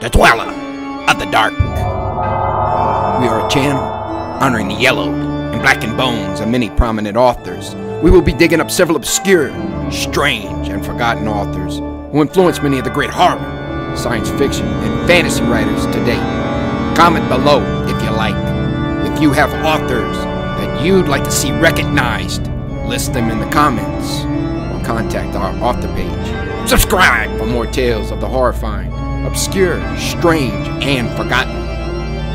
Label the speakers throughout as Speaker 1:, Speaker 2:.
Speaker 1: the Dweller of the Dark. We are a channel honoring the yellowed and blackened bones of many prominent authors. We will be digging up several obscure, strange, and forgotten authors who influenced many of the great horror, science fiction, and fantasy writers today. Comment below if you like. If you have authors that you'd like to see recognized, list them in the comments or contact our author page. Subscribe for more tales of the horrifying, obscure, strange, and forgotten.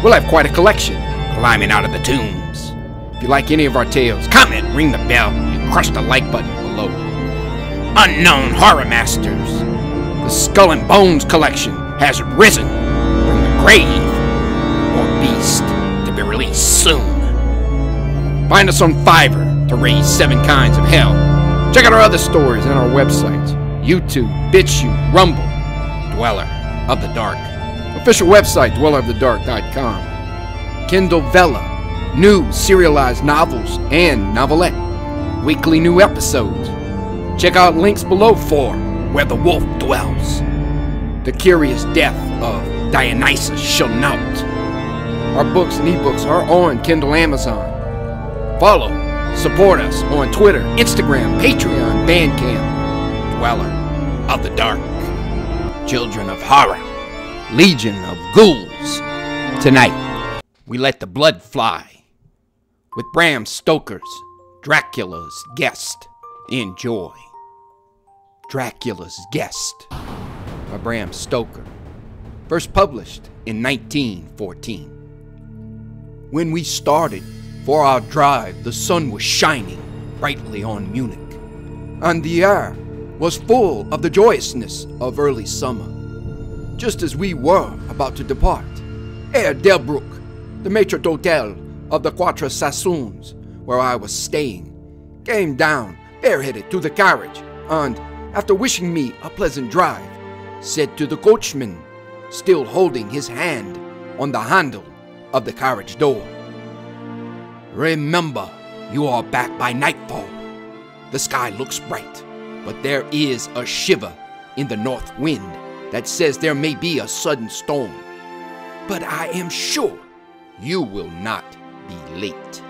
Speaker 1: We'll have quite a collection climbing out of the tombs. If you like any of our tales, comment, ring the bell, and crush the like button below. Unknown Horror Masters. The Skull and Bones collection has risen from the grave. More beast to be released soon. Find us on Fiverr to raise 7 kinds of hell. Check out our other stories on our websites: YouTube, BitChute, Rumble, Dweller of the Dark. Official website, dwellerofthedark.com. Kindle Vella, new serialized novels and novelette. Weekly new episodes. Check out links below for Where the Wolf Dwells. The Curious Death of Dionysus Shall Not. Our books and ebooks are on Kindle Amazon. Follow, support us on Twitter, Instagram, Patreon, Bandcamp. Dweller of the Dark. Children of Horror. Legion of Ghouls. Tonight, we let the blood fly with Bram Stoker's Dracula's Guest. Enjoy. Dracula's Guest by Bram Stoker. First published in 1914. When we started for our drive, the sun was shining brightly on Munich, and the air was full of the joyousness of early summer. Just as we were about to depart, Herr Delbruck, the maitre d'hotel of the Quatre Saisons, where I was staying, came down bareheaded to the carriage, and, after wishing me a pleasant drive, said to the coachman, still holding his hand on the handle of the carriage door, "Remember, you are back by nightfall. The sky looks bright, but there is a shiver in the north wind that says there may be a sudden storm. But I am sure you will not be late."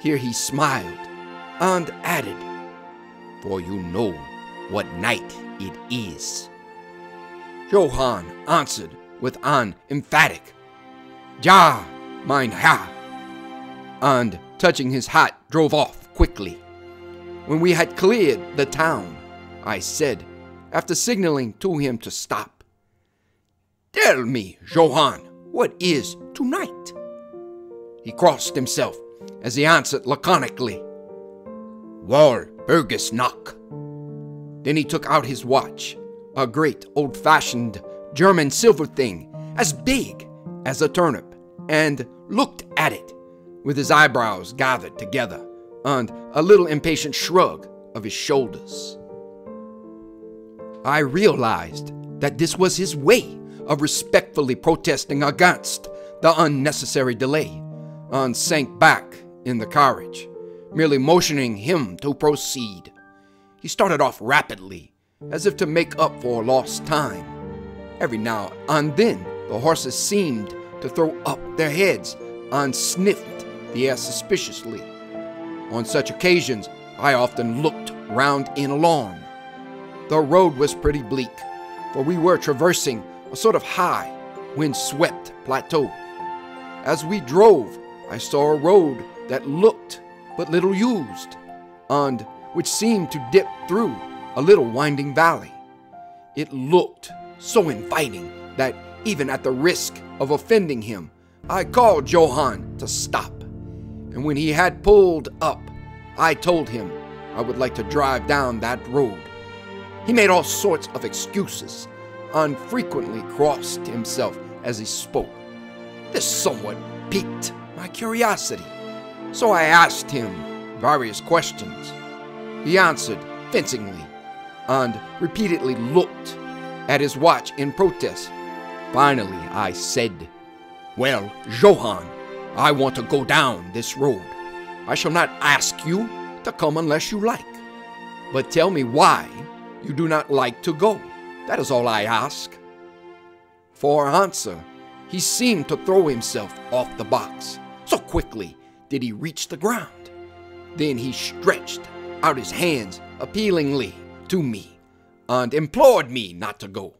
Speaker 1: Here he smiled and added, "For you know what night it is." Johann answered with an emphatic, "Ja, mein Herr," and, touching his hat, drove off quickly. When we had cleared the town, I said, after signaling to him to stop, "Tell me, Johann, what is tonight?" He crossed himself as he answered laconically, "Walpurgisnacht." Then he took out his watch, a great old-fashioned German silver thing as big as a turnip, and looked at it with his eyebrows gathered together and a little impatient shrug of his shoulders. I realized that this was his way of respectfully protesting against the unnecessary delay, and sank back in the carriage, merely motioning him to proceed. He started off rapidly, as if to make up for lost time. Every now and then, the horses seemed to throw up their heads and sniffed the air suspiciously. On such occasions, I often looked round in alarm. The road was pretty bleak, for we were traversing a sort of high, wind-swept plateau. As we drove, I saw a road that looked but little used, and which seemed to dip through a little winding valley. It looked so inviting that, even at the risk of offending him, I called Johann to stop, and when he had pulled up, I told him I would like to drive down that road. He made all sorts of excuses, and frequently crossed himself as he spoke. This somewhat piqued my curiosity, so I asked him various questions. He answered fencingly, and repeatedly looked at his watch in protest. Finally, I said, "Well, Johann, I want to go down this road. I shall not ask you to come unless you like. But tell me why you do not like to go. That is all I ask." For answer, he seemed to throw himself off the box. So quickly did he reach the ground. Then he stretched out his hands appealingly to me and implored me not to go.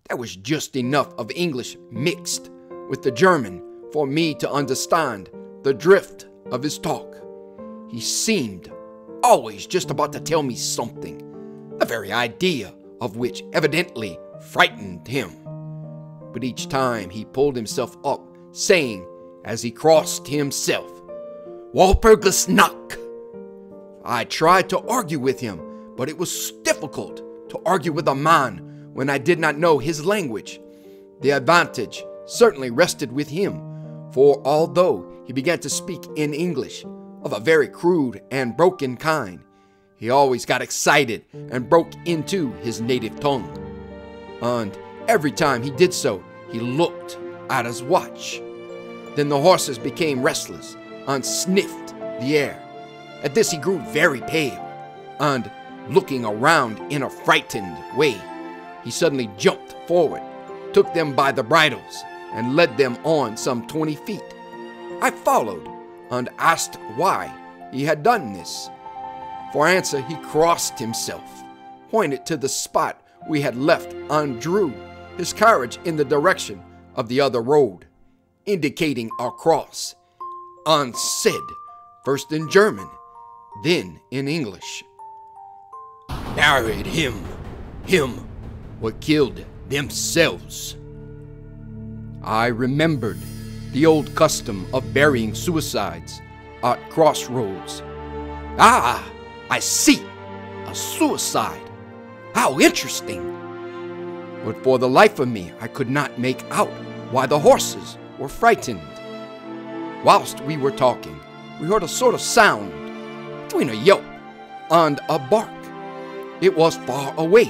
Speaker 1: There was just enough of English mixed with the German for me to understand the drift of his talk. He seemed always just about to tell me something, the very idea of which evidently frightened him. But each time he pulled himself up, saying as he crossed himself, "Walpurgisnacht." I tried to argue with him, but it was difficult to argue with a man when I did not know his language. The advantage certainly rested with him, for although he began to speak in English of a very crude and broken kind, he always got excited and broke into his native tongue. And every time he did so, he looked at his watch. Then the horses became restless and sniffed the air. At this he grew very pale, and looking around in a frightened way, he suddenly jumped forward, took them by the bridles, and led them on some 20 feet. I followed and asked why he had done this. For answer, he crossed himself, pointed to the spot we had left, and drew his carriage in the direction of the other road, indicating our cross, and said, first in German, then in English, "Buried him were killed themselves." I remembered the old custom of burying suicides at crossroads. "Ah, I see, a suicide. How interesting." But for the life of me, I could not make out why the horses were frightened. Whilst we were talking, we heard a sort of sound between a yelp and a bark. It was far away,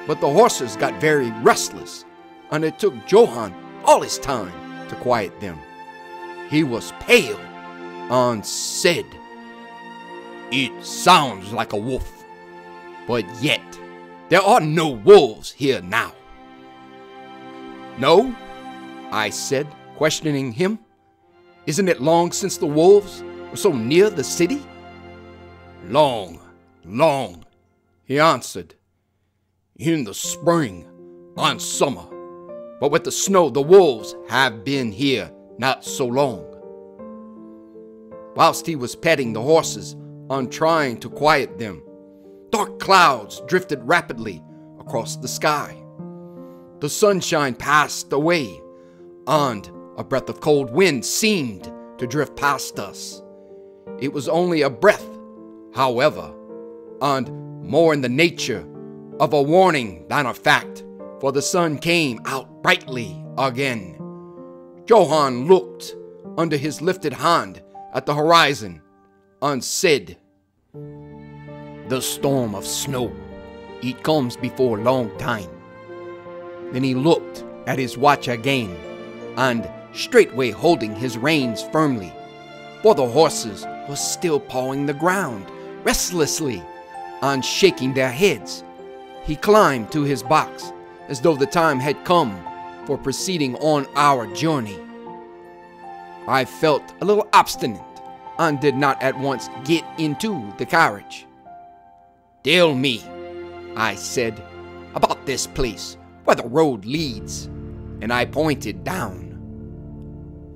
Speaker 1: but the horses got very restless, and it took Johann all his time to quiet them. He was pale and said, "It sounds like a wolf, but yet there are no wolves here now." "No?" I said, questioning him. "Isn't it long since the wolves were so near the city?" "Long, long," he answered. "In the spring and summer, but with the snow the wolves have been here not so long." Whilst he was petting the horses and trying to quiet them, dark clouds drifted rapidly across the sky. The sunshine passed away, and a breath of cold wind seemed to drift past us. It was only a breath, however, and more in the nature of a warning than a fact, for the sun came out brightly again. Johann looked under his lifted hand at the horizon and said, "The storm of snow, it comes before a long time." Then he looked at his watch again, and straightway holding his reins firmly, for the horses were still pawing the ground restlessly and shaking their heads, he climbed to his box as though the time had come for proceeding on our journey. I felt a little obstinate and did not at once get into the carriage. "Tell me," I said, "about this place where the road leads," and I pointed down.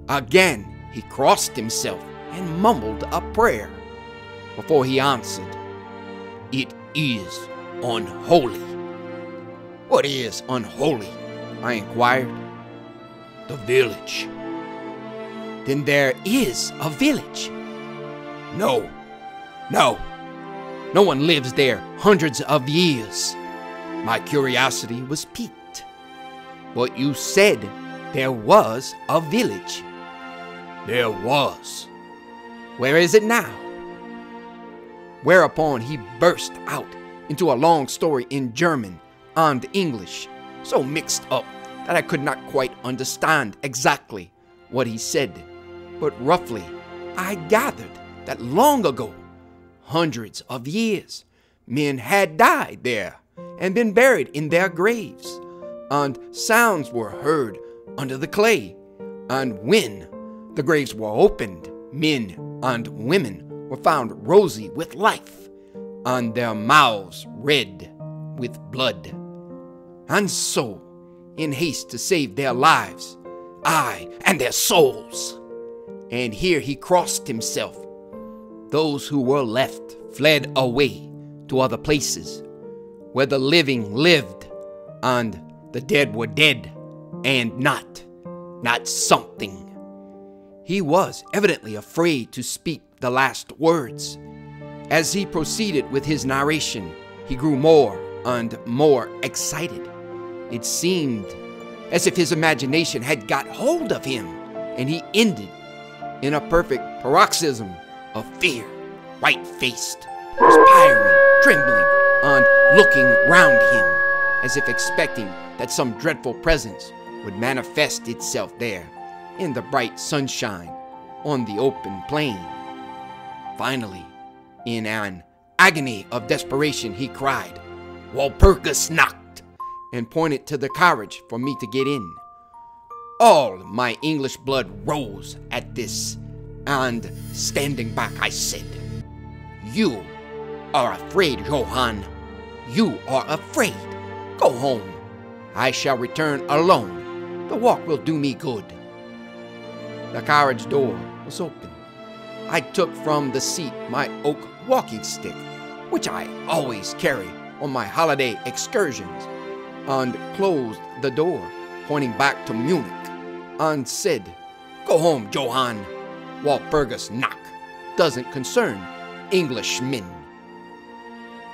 Speaker 1: Again he crossed himself and mumbled a prayer before he answered, "It is unholy." "What is unholy?" I inquired. "The village." "Then there is a village?" No one lives there hundreds of years." My curiosity was piqued. "But you said there was a village." "There was." "Where is it now?" Whereupon he burst out into a long story in German and English, so mixed up that I could not quite understand exactly what he said. But roughly, I gathered that long ago, hundreds of years, men had died there and been buried in their graves, and sounds were heard under the clay. And when the graves were opened, men and women were found rosy with life, and their mouths red with blood. And so, in haste to save their lives, aye, and their souls, and here he crossed himself. Those who were left fled away to other places, where the living lived, and the dead were dead, and not something. He was evidently afraid to speak the last words. As he proceeded with his narration, he grew more and more excited. It seemed as if his imagination had got hold of him, and he ended in a perfect paroxysm of fear, white-faced, perspiring, trembling, and looking round him, as if expecting that some dreadful presence would manifest itself there in the bright sunshine on the open plain. Finally, in an agony of desperation, he cried, "Walpurgis knocked," and pointed to the carriage for me to get in. All my English blood rose at this, and standing back, I said, "You are afraid, Johann. You are afraid. Go home. I shall return alone. The walk will do me good." The carriage door was open. I took from the seat my oak walking stick, which I always carry on my holiday excursions, and closed the door, pointing back to Munich, and said, "Go home, Johann. Walpurgis knock doesn't concern Englishmen."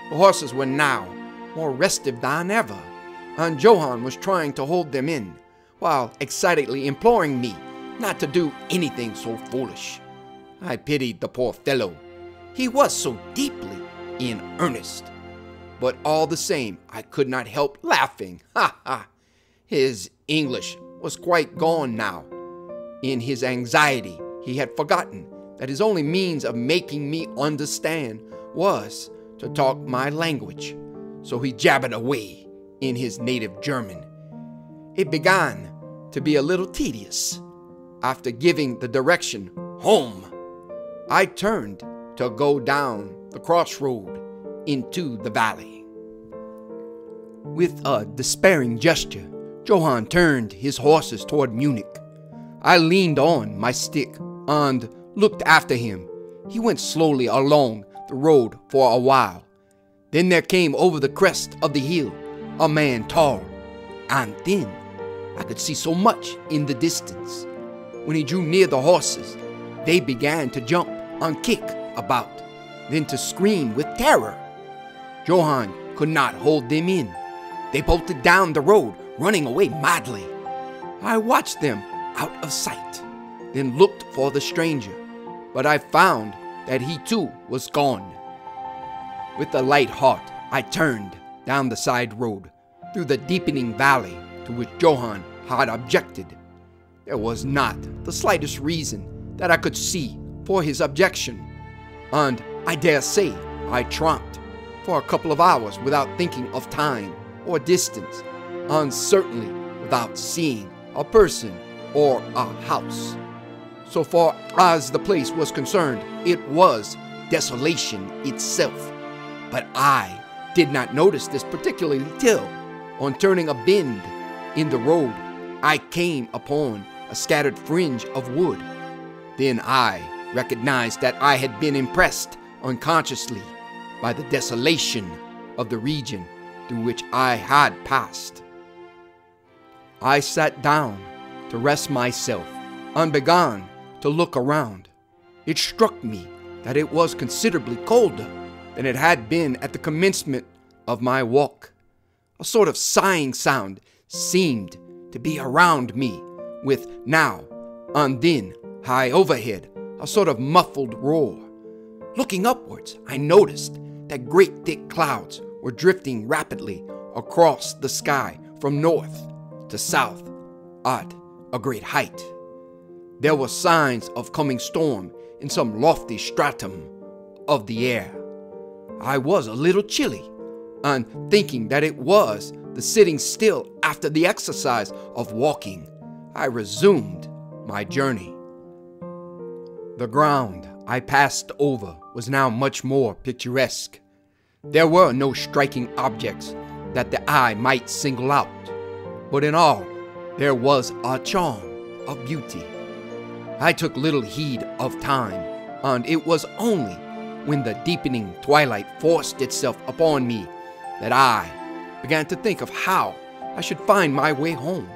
Speaker 1: The horses were now more restive than ever, and Johann was trying to hold them in, while excitedly imploring me not to do anything so foolish. I pitied the poor fellow. He was so deeply in earnest. But all the same, I could not help laughing. Ha ha! His English was quite gone now. In his anxiety, he had forgotten that his only means of making me understand was to talk my language. So he jabbered away in his native German. It began to be a little tedious. After giving the direction, "Home," I turned to go down the crossroad into the valley. With a despairing gesture, Johann turned his horses toward Munich. I leaned on my stick and looked after him. He went slowly along the road for a while. Then there came over the crest of the hill a man tall and thin. I could see so much in the distance. When he drew near the horses, they began to jump and kick about, then to scream with terror. Johann could not hold them in. They bolted down the road, running away madly. I watched them out of sight, then looked for the stranger, but I found that he too was gone. With a light heart, I turned down the side road, through the deepening valley to which Johann had objected. There was not the slightest reason that I could see for his objection, and I dare say I tramped for a couple of hours without thinking of time or distance, and certainly without seeing a person or a house. So far as the place was concerned, it was desolation itself. But I did not notice this particularly till, on turning a bend in the road, I came upon a scattered fringe of wood. Then I recognized that I had been impressed unconsciously by the desolation of the region through which I had passed. I sat down to rest myself and began to look around. It struck me that it was considerably colder than it had been at the commencement of my walk. A sort of sighing sound seemed to be around me, with now and then, high overhead, a sort of muffled roar. Looking upwards, I noticed that great thick clouds were drifting rapidly across the sky from north to south at a great height. There were signs of coming storm in some lofty stratum of the air. I was a little chilly, and thinking that it was the sitting still after the exercise of walking, I resumed my journey. The ground I passed over was now much more picturesque. There were no striking objects that the eye might single out, but in all there was a charm of beauty. I took little heed of time, and it was only when the deepening twilight forced itself upon me that I began to think of how I should find my way home.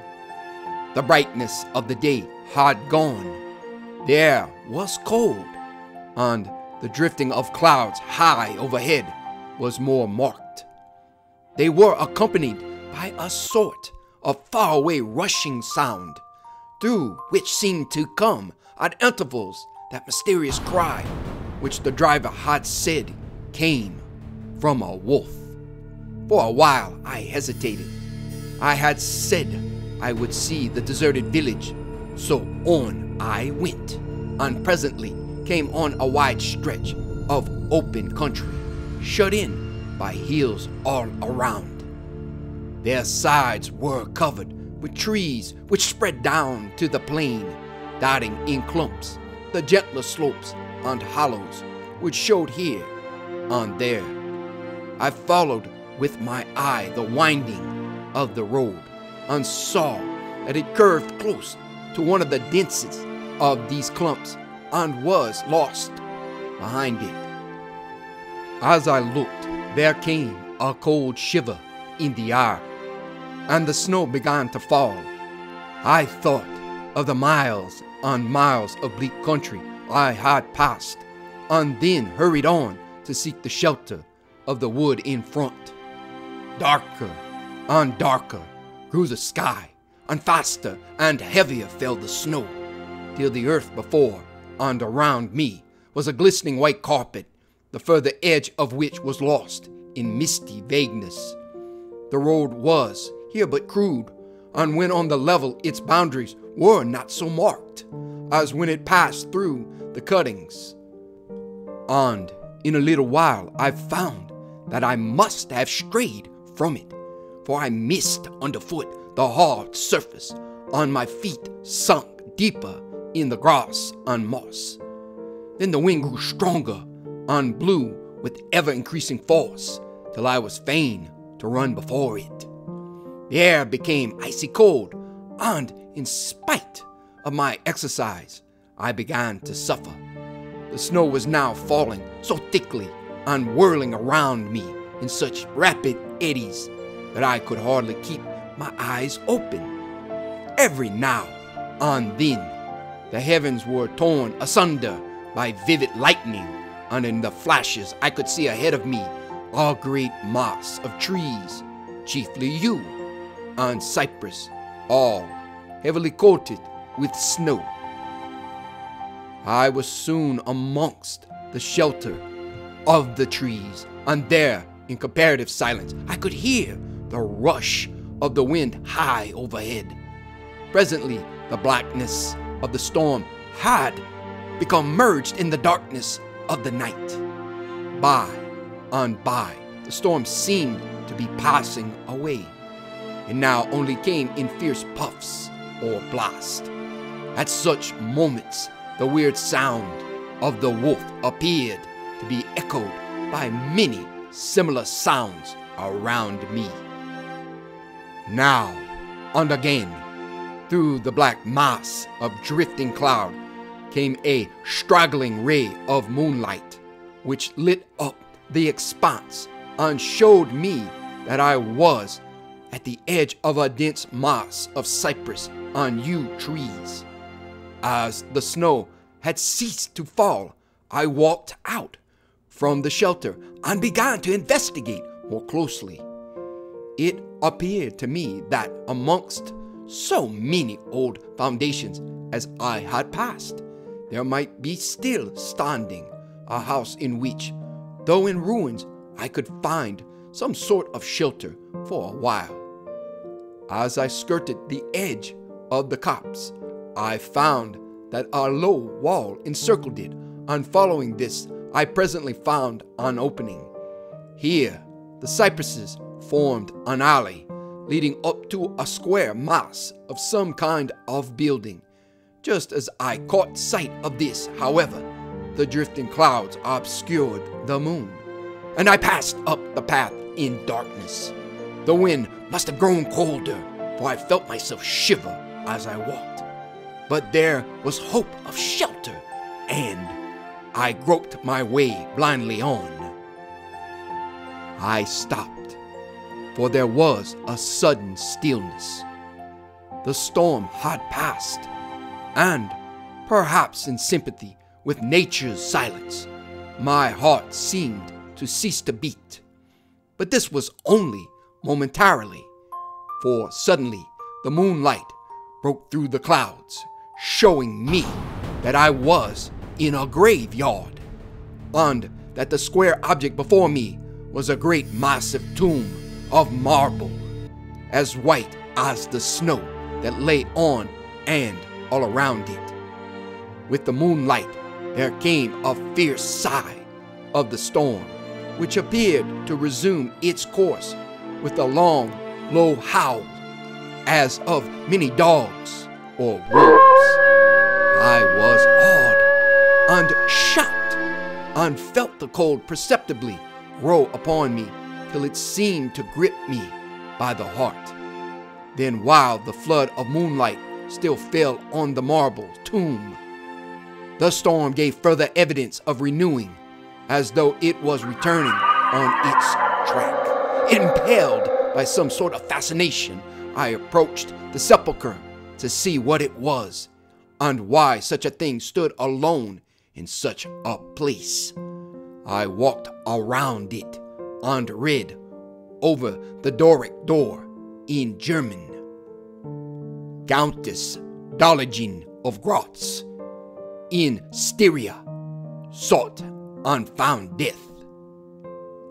Speaker 1: The brightness of the day had gone. The air was cold, and the drifting of clouds high overhead was more marked. They were accompanied by a sort of faraway rushing sound, through which seemed to come at intervals that mysterious cry which the driver had said came from a wolf. For a while I hesitated. I had said I would see the deserted village, so on I went, and presently came on a wide stretch of open country, shut in by hills all around. Their sides were covered with trees which spread down to the plain, dotting in clumps the gentler slopes and hollows which showed here and there. I followed with my eye the winding of the road, and saw that it curved close to one of the densest of these clumps and was lost behind it. As I looked, there came a cold shiver in the air, and the snow began to fall. I thought of the miles and miles of bleak country I had passed, and then hurried on to seek the shelter of the wood in front. Darker and darker grew the sky, and faster and heavier fell the snow, till the earth before and around me was a glistening white carpet, the further edge of which was lost in misty vagueness. The road was here but crude, and when on the level its boundaries were not so marked as when it passed through the cuttings. And in a little while I found that I must have strayed from it, for I missed underfoot the hard surface, and my feet sunk deeper in the grass and moss. Then the wind grew stronger and blew with ever-increasing force, till I was fain to run before it. The air became icy cold, and in spite of my exercise, I began to suffer. The snow was now falling so thickly and whirling around me in such rapid eddies that I could hardly keep my eyes open. Every now and then, the heavens were torn asunder by vivid lightning, and in the flashes I could see ahead of me a great mass of trees, chiefly yew and cypress, all heavily coated with snow. I was soon amongst the shelter of the trees, and there, in comparative silence, I could hear the rush of the wind high overhead. Presently, the blackness of the storm had become merged in the darkness of the night. By and by, the storm seemed to be passing away. It now only came in fierce puffs or blasts. At such moments, the weird sound of the wolf appeared to be echoed by many similar sounds around me. Now and again, through the black mass of drifting cloud, came a straggling ray of moonlight, which lit up the expanse and showed me that I was at the edge of a dense mass of cypress and yew trees. As the snow had ceased to fall, I walked out from the shelter and began to investigate more closely. It appeared to me that amongst so many old foundations as I had passed, there might be still standing a house in which, though in ruins, I could find some sort of shelter for a while. As I skirted the edge of the copse, I found that a low wall encircled it, and following this, I presently found an opening. Here, the cypresses formed an alley leading up to a square mass of some kind of building. Just as I caught sight of this, however, the drifting clouds obscured the moon, and I passed up the path in darkness. The wind must have grown colder, for I felt myself shiver as I walked. But there was hope of shelter, and I groped my way blindly on. I stopped, for there was a sudden stillness. The storm had passed, and, perhaps in sympathy with nature's silence, my heart seemed to cease to beat. But this was only momentarily, for suddenly the moonlight broke through the clouds, showing me that I was in a graveyard, and that the square object before me was a great massive tomb of marble, as white as the snow that lay on and all around it. With the moonlight, there came a fierce sigh of the storm, which appeared to resume its course with a long, low howl, as of many dogs or wolves. I was awed and shocked, and felt the cold perceptibly grow upon me till it seemed to grip me by the heart. Then, while the flood of moonlight still fell on the marble tomb, the storm gave further evidence of renewing, as though it was returning on its track. Impelled by some sort of fascination, I approached the sepulchre to see what it was, and why such a thing stood alone in such a place. I walked around it and read over the Doric door in German, Countess Dollagin of Graz, in Styria, sought and found death,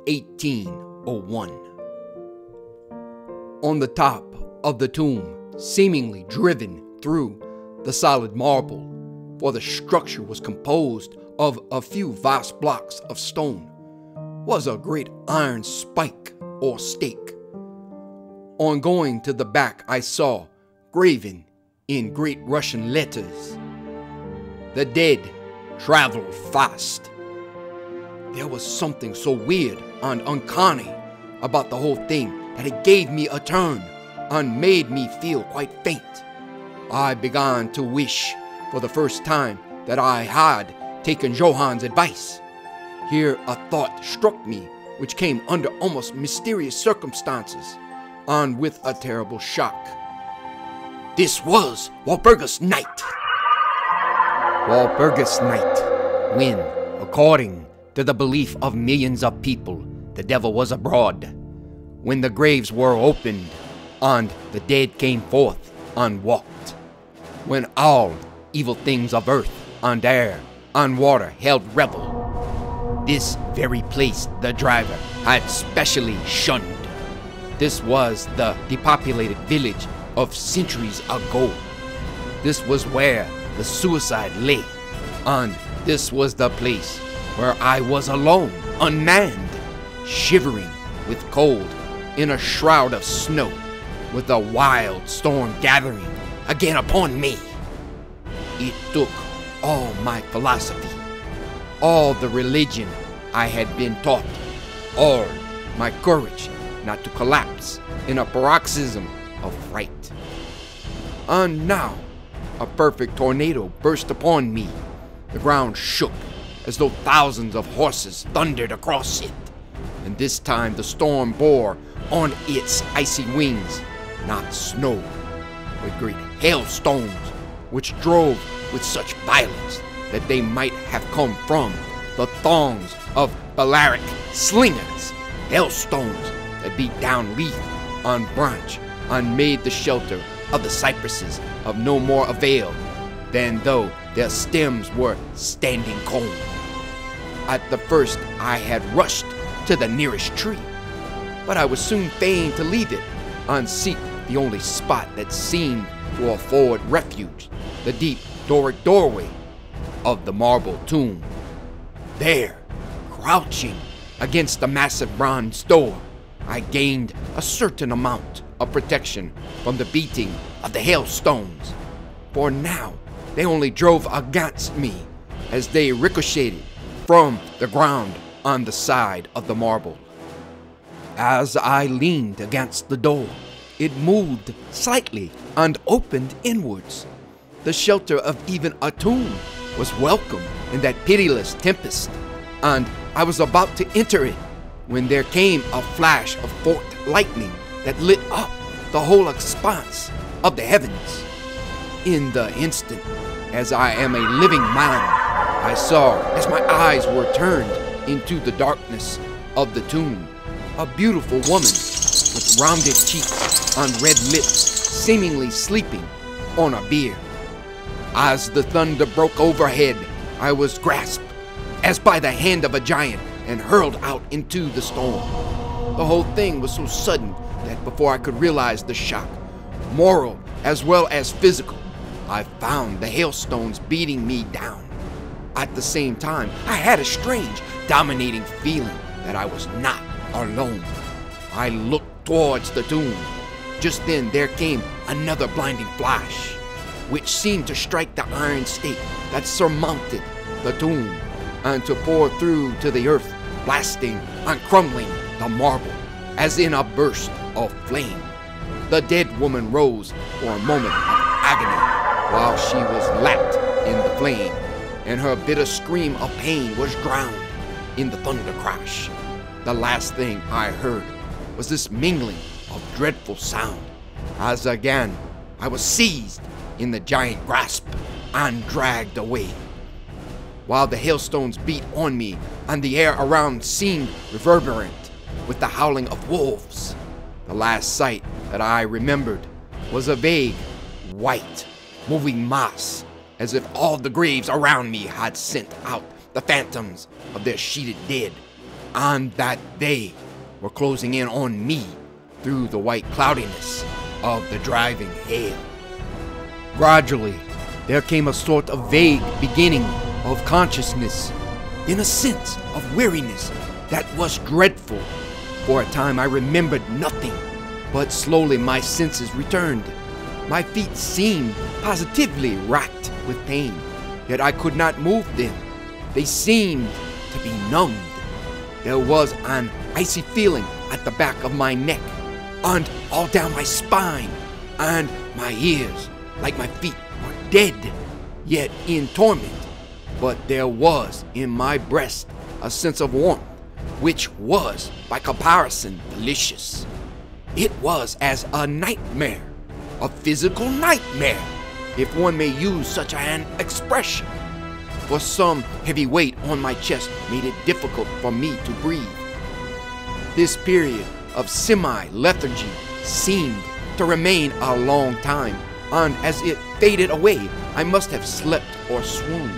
Speaker 1: 1801. On the top of the tomb, seemingly driven through the solid marble, for the structure was composed of a few vast blocks of stone, was a great iron spike or stake. On going to the back, I saw, graven in great Russian letters, "The dead travel fast." There was something so weird and uncanny about the whole thing that it gave me a turn and made me feel quite faint. I began to wish for the first time that I had taken Johann's advice. Here a thought struck me which came under almost mysterious circumstances and with a terrible shock. This was Walpurgis Night. Walpurgis Night, when, according to the belief of millions of people, the devil was abroad, when the graves were opened and the dead came forth and walked, when all evil things of earth and air and water held revel. This very place the driver had specially shunned. This was the depopulated village of centuries ago. This was where the suicide lay, and this was the place where I was alone, unmanned, shivering with cold in a shroud of snow, with a wild storm gathering again upon me. It took all my philosophy, all the religion I had been taught, all my courage not to collapse in a paroxysm of fright. And now, a perfect tornado burst upon me. The ground shook as though thousands of horses thundered across it, and this time the storm bore on its icy wings not snow, but great hailstones, which drove with such violence that they might have come from the thongs of Balearic slingers, hailstones that beat down leaf on branch and made the shelter of the cypresses of no more avail than though their stems were standing cold. At the first I had rushed to the nearest tree, but I was soon fain to leave it and seek the only spot that seemed to afford refuge, the deep Doric doorway of the marble tomb. There, crouching against the massive bronze door, I gained a certain amount of protection from the beating of the hailstones, for now they only drove against me as they ricocheted from the ground on the side of the marble. As I leaned against the door, it moved slightly and opened inwards. The shelter of even a tomb was welcome in that pitiless tempest, and I was about to enter it when there came a flash of forked lightning that lit up the whole expanse of the heavens. In the instant, as I am a living man, I saw, as my eyes were turned into the darkness of the tomb, a beautiful woman with rounded cheeks and red lips, seemingly sleeping on a bier. As the thunder broke overhead, I was grasped as by the hand of a giant and hurled out into the storm. The whole thing was so sudden that before I could realize the shock, moral as well as physical, I found the hailstones beating me down. At the same time, I had a strange, dominating feeling that I was not alone. I looked towards the tomb. Just then there came another blinding flash, which seemed to strike the iron stake that surmounted the tomb and to pour through to the earth, blasting and crumbling the marble as in a burst of flame. The dead woman rose for a moment of agony while she was lapped in the flame, and her bitter scream of pain was drowned in the thunder crash. The last thing I heard was this mingling of dreadful sound, as again I was seized in the giant grasp and dragged away. While the hailstones beat on me and the air around seemed reverberant with the howling of wolves, the last sight that I remembered was a vague, white, moving mass, as if all the graves around me had sent out the phantoms of their sheeted dead, and that they were closing in on me through the white cloudiness of the driving hail. Gradually, there came a sort of vague beginning of consciousness, then a sense of weariness that was dreadful. For a time I remembered nothing, but slowly my senses returned. My feet seemed positively racked with pain, yet I could not move them. They seemed to be numbed. There was an icy feeling at the back of my neck and all down my spine, and my ears, like my feet, were dead, yet in torment. But there was in my breast a sense of warmth, which was, by comparison, delicious. It was as a nightmare, a physical nightmare, if one may use such an expression. For some heavy weight on my chest made it difficult for me to breathe. This period of semi-lethargy seemed to remain a long time, and as it faded away, I must have slept or swooned.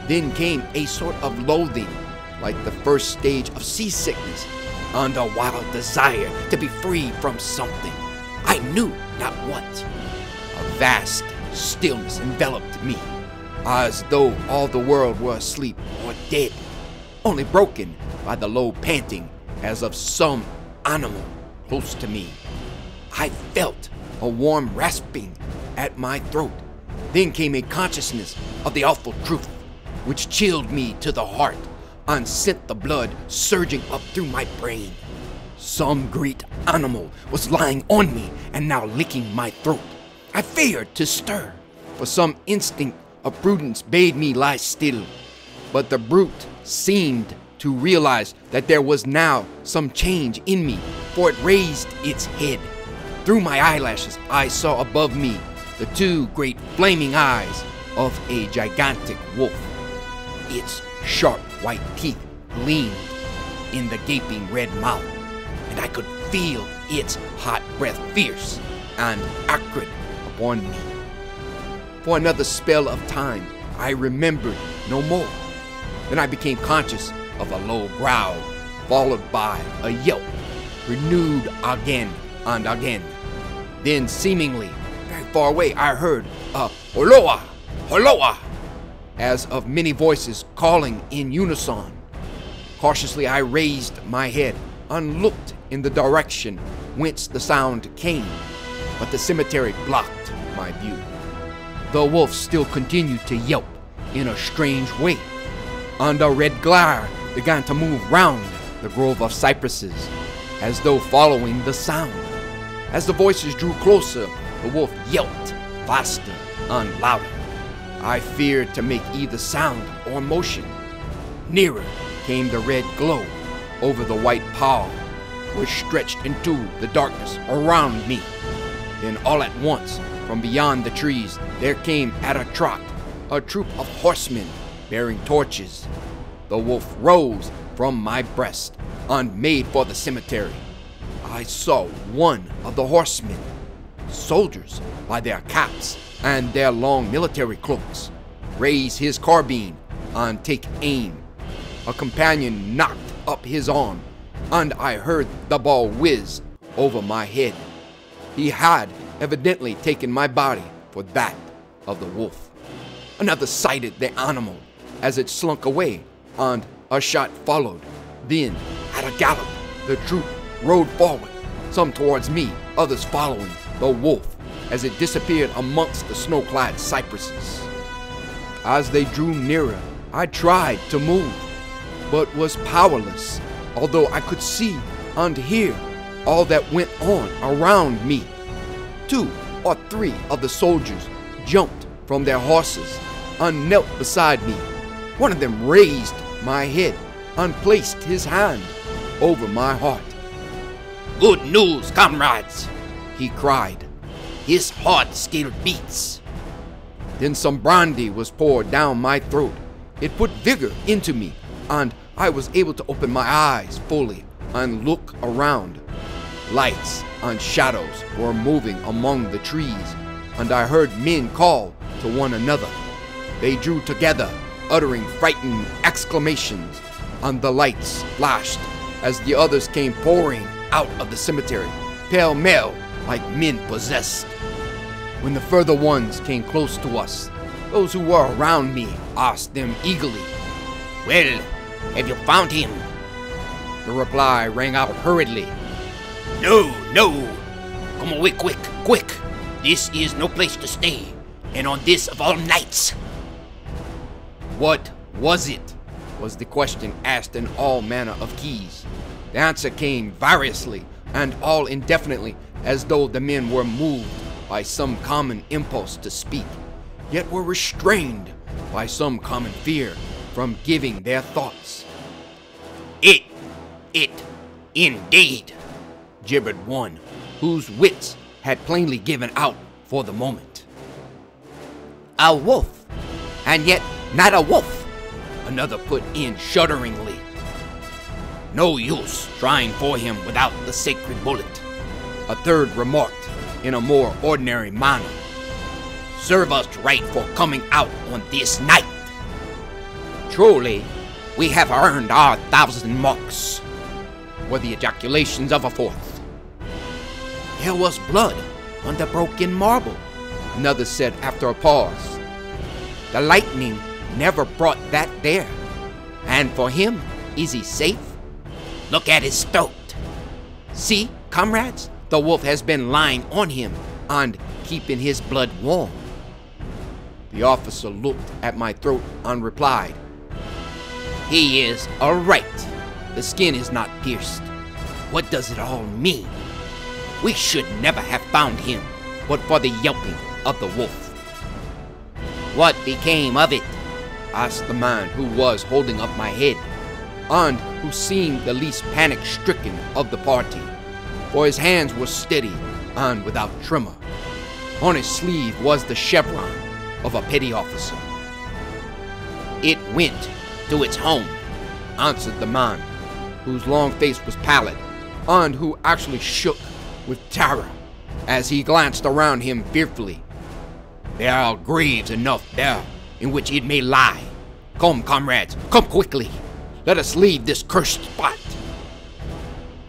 Speaker 1: Then came a sort of loathing, like the first stage of seasickness, and a wild desire to be free from something, I knew not what. A vast stillness enveloped me, as though all the world were asleep or dead, only broken by the low panting as of some animal close to me. I felt a warm rasping at my throat. Then came a consciousness of the awful truth, which chilled me to the heart and sent the blood surging up through my brain. Some great animal was lying on me and now licking my throat. I feared to stir, for some instinct of prudence bade me lie still. But the brute seemed to realize that there was now some change in me, for it raised its head. Through my eyelashes, I saw above me the two great flaming eyes of a gigantic wolf. Its sharp white teeth gleamed in the gaping red mouth, and I could feel its hot breath fierce and acrid upon me. For another spell of time, I remembered no more. Then I became conscious of a low growl, followed by a yelp, renewed again and again. Then, seemingly very far away, I heard a holoa, holoa, as of many voices calling in unison. Cautiously, I raised my head and looked in the direction whence the sound came, but the cemetery blocked my view. The wolf still continued to yelp in a strange way, and a red glare began to move round the grove of cypresses, as though following the sound. As the voices drew closer, the wolf yelped faster and louder. I feared to make either sound or motion. Nearer came the red glow over the white pall, which stretched into the darkness around me. Then all at once, from beyond the trees, there came at a trot a troop of horsemen bearing torches. The wolf rose from my breast and made for the cemetery. I saw one of the horsemen, soldiers by their caps and their long military cloaks, raise his carbine and take aim. A companion knocked up his arm, and I heard the ball whiz over my head. He had evidently taken my body for that of the wolf. Another sighted the animal as it slunk away, and a shot followed. Then, at a gallop, the troop rode forward, some towards me, others following the wolf as it disappeared amongst the snow-clad cypresses. As they drew nearer, I tried to move, but was powerless, although I could see and hear all that went on around me. 2 or 3 of the soldiers jumped from their horses and knelt beside me. One of them raised my head and placed his hand over my heart.
Speaker 2: "Good news, comrades," he cried. "His heart still beats."
Speaker 1: Then some brandy was poured down my throat. It put vigor into me, and I was able to open my eyes fully and look around. Lights and shadows were moving among the trees, and I heard men call to one another. They drew together, uttering frightened exclamations, and the lights flashed as the others came pouring out of the cemetery, pell-mell like men possessed. When the further ones came close to us, those who were around me asked them eagerly,
Speaker 2: "Well, have you found him?"
Speaker 1: The reply rang out hurriedly,
Speaker 2: No, no. Come away quick, quick. This is no place to stay, and on this of all nights.
Speaker 1: "What was it?" was the question asked in all manner of keys. The answer came variously and all indefinitely, as though the men were moved by some common impulse to speak, yet were restrained by some common fear from giving their thoughts.
Speaker 2: It, indeed,"
Speaker 1: gibbered one, whose wits had plainly given out for the moment.
Speaker 2: "A wolf, and yet not a wolf,"
Speaker 1: another put in shudderingly.
Speaker 2: "No use trying for him without the sacred bullet,"
Speaker 1: a third remarked in a more ordinary manner.
Speaker 2: "Serve us right for coming out on this night. Truly, we have earned our 1,000 marks," were the ejaculations of a fourth.
Speaker 1: "There was blood on the broken marble," another said after a pause. "The lightning never brought that there. And for him, is he safe?
Speaker 2: Look at his throat.
Speaker 1: See, comrades, the wolf has been lying on him and keeping his blood warm." The officer looked at my throat and replied,
Speaker 2: "He is all right. The skin is not pierced. What does it all mean? We should never have found him but for the yelping of the wolf." "What became of it?"
Speaker 1: asked the man who was holding up my head, and who seemed the least panic-stricken of the party, for his hands were steady and without tremor. On his sleeve was the chevron of a petty officer.
Speaker 2: "It went to its home,"
Speaker 1: answered the man, whose long face was pallid, and who actually shook with terror as he glanced around him fearfully.
Speaker 2: "There are graves enough there in which it may lie. Come, comrades, come quickly. Let us leave this cursed spot."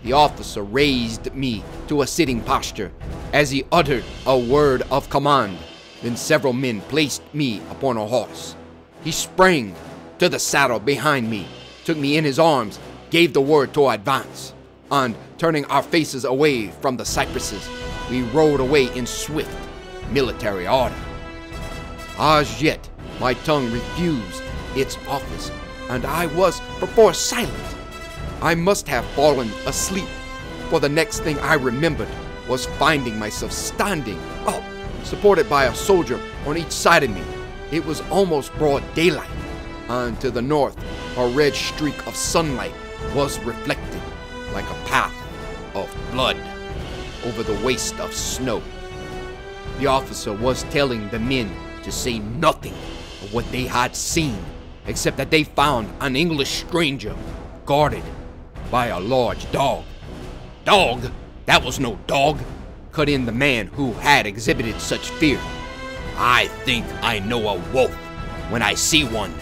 Speaker 1: The officer raised me to a sitting posture as he uttered a word of command. Then several men placed me upon a horse. He sprang to the saddle behind me, took me in his arms, gave the word to advance. and turning our faces away from the cypresses, we rode away in swift military order. As yet, my tongue refused its office, and I was perforce silent. I must have fallen asleep, for the next thing I remembered was finding myself standing up, supported by a soldier on each side of me. It was almost broad daylight, and to the north, a red streak of sunlight was reflected like a path of blood over the waste of snow. The officer was telling the men to say nothing of what they had seen, except that they found an English stranger guarded by a large dog.
Speaker 2: Dog? That was no dog,
Speaker 1: cut in the man who had exhibited such fear.
Speaker 2: I think I know a wolf when I see one.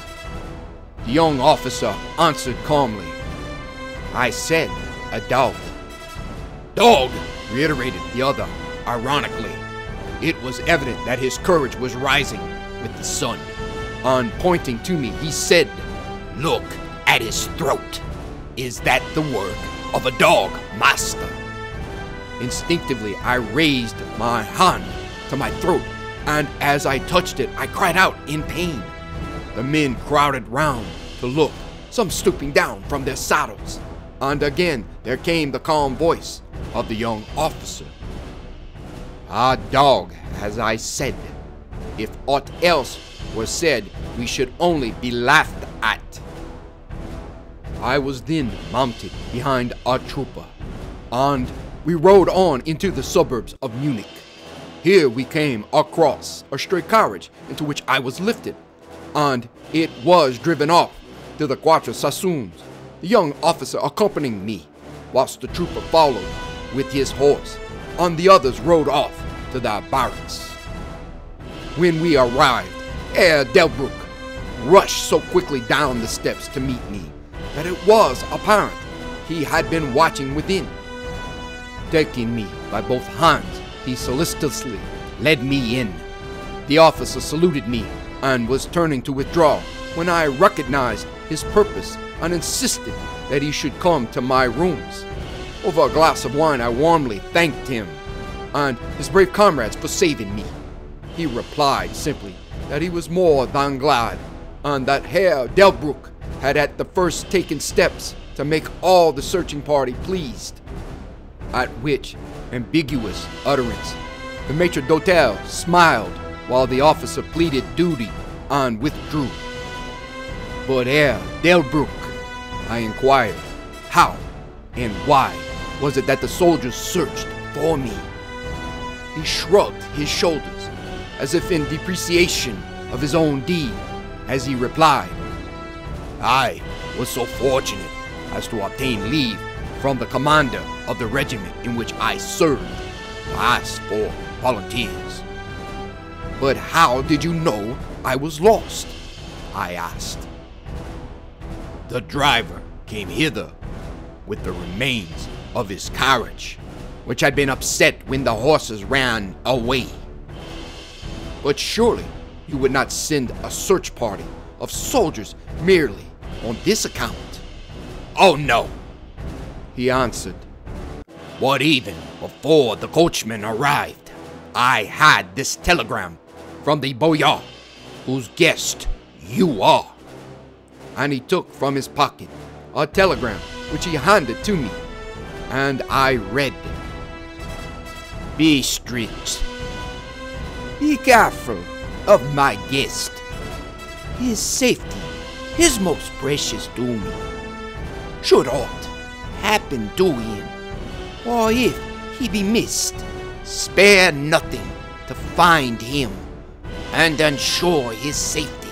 Speaker 1: The young officer answered calmly. I said a dog.
Speaker 2: Dog,
Speaker 1: reiterated the other, ironically. It was evident that his courage was rising with the sun. On pointing to me, he said,
Speaker 2: look at his throat. Is that the work of a dog, master?
Speaker 1: Instinctively, I raised my hand to my throat, and as I touched it, I cried out in pain. The men crowded round to look, some stooping down from their saddles, and again there came the calm voice of the young officer. A dog, as I said. If aught else were said, we should only be laughed at. I was then mounted behind a trooper, and we rode on into the suburbs of Munich. Here we came across a stray carriage into which I was lifted, and it was driven off to the Quatre Sassoons, the young officer accompanying me, whilst the trooper followed with his horse, and the others rode off to their barracks. When we arrived, Herr Delbruck rushed so quickly down the steps to meet me that it was apparent he had been watching within. Taking me by both hands, he solicitously led me in. The officer saluted me and was turning to withdraw when I recognized his purpose and insisted that he should come to my rooms. Over a glass of wine, I warmly thanked him and his brave comrades for saving me. He replied simply that he was more than glad, and that Herr Delbruck had at the first taken steps to make all the searching party pleased. At which ambiguous utterance, the maitre d'hotel smiled while the officer pleaded duty and withdrew. But Herr Delbruck, I inquired, how and why was it that the soldiers searched for me? He shrugged his shoulders as if in depreciation of his own deed as he replied,
Speaker 2: I was so fortunate as to obtain leave from the commander of the regiment in which I served to ask for volunteers.
Speaker 1: But how did you know I was lost? I asked.
Speaker 2: The driver came hither with the remains of his carriage, which had been upset when the horses ran away.
Speaker 1: But surely you would not send a search party of soldiers merely on this account.
Speaker 2: Oh no,
Speaker 1: he answered.
Speaker 2: But even before the coachman arrived, I had this telegram from the boyar, whose guest you are.
Speaker 1: And he took from his pocket a telegram which he handed to me, and I read,
Speaker 2: Be strict. Be careful of my guest. His safety is most precious to me. Should aught happen to him, or if he be missed, spare nothing to find him and ensure his safety.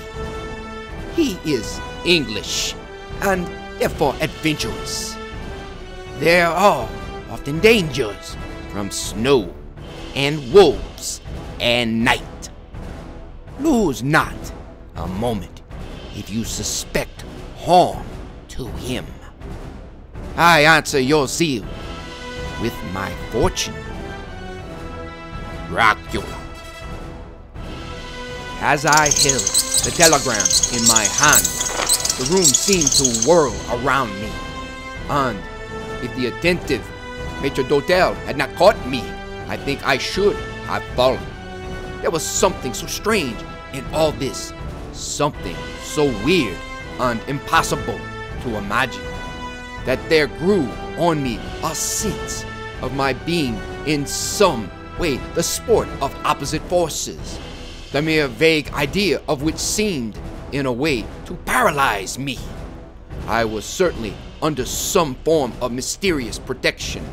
Speaker 2: He is English and therefore adventurous. There are often dangers from snow and wolves and night. Lose not a moment if you suspect harm to him. I answer your zeal with my fortune. Dracula.
Speaker 1: As I held the telegram in my hand, the room seemed to whirl around me, and If the attentive maitre d'hotel had not caught me, I think I should have fallen. There was something so strange in all this, something so weird and impossible to imagine, that there grew on me a sense of my being in some way the sport of opposite forces, the mere vague idea of which seemed, in a way, to paralyze me. I was certainly under some form of mysterious protection.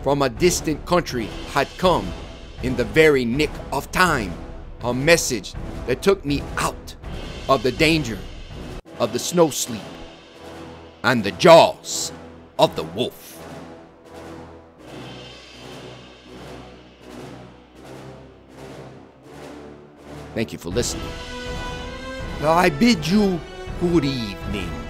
Speaker 1: From a distant country had come, in the very nick of time, a message that took me out of the danger of the snow sleep and the jaws of the wolf. Thank you for listening. I bid you good evening.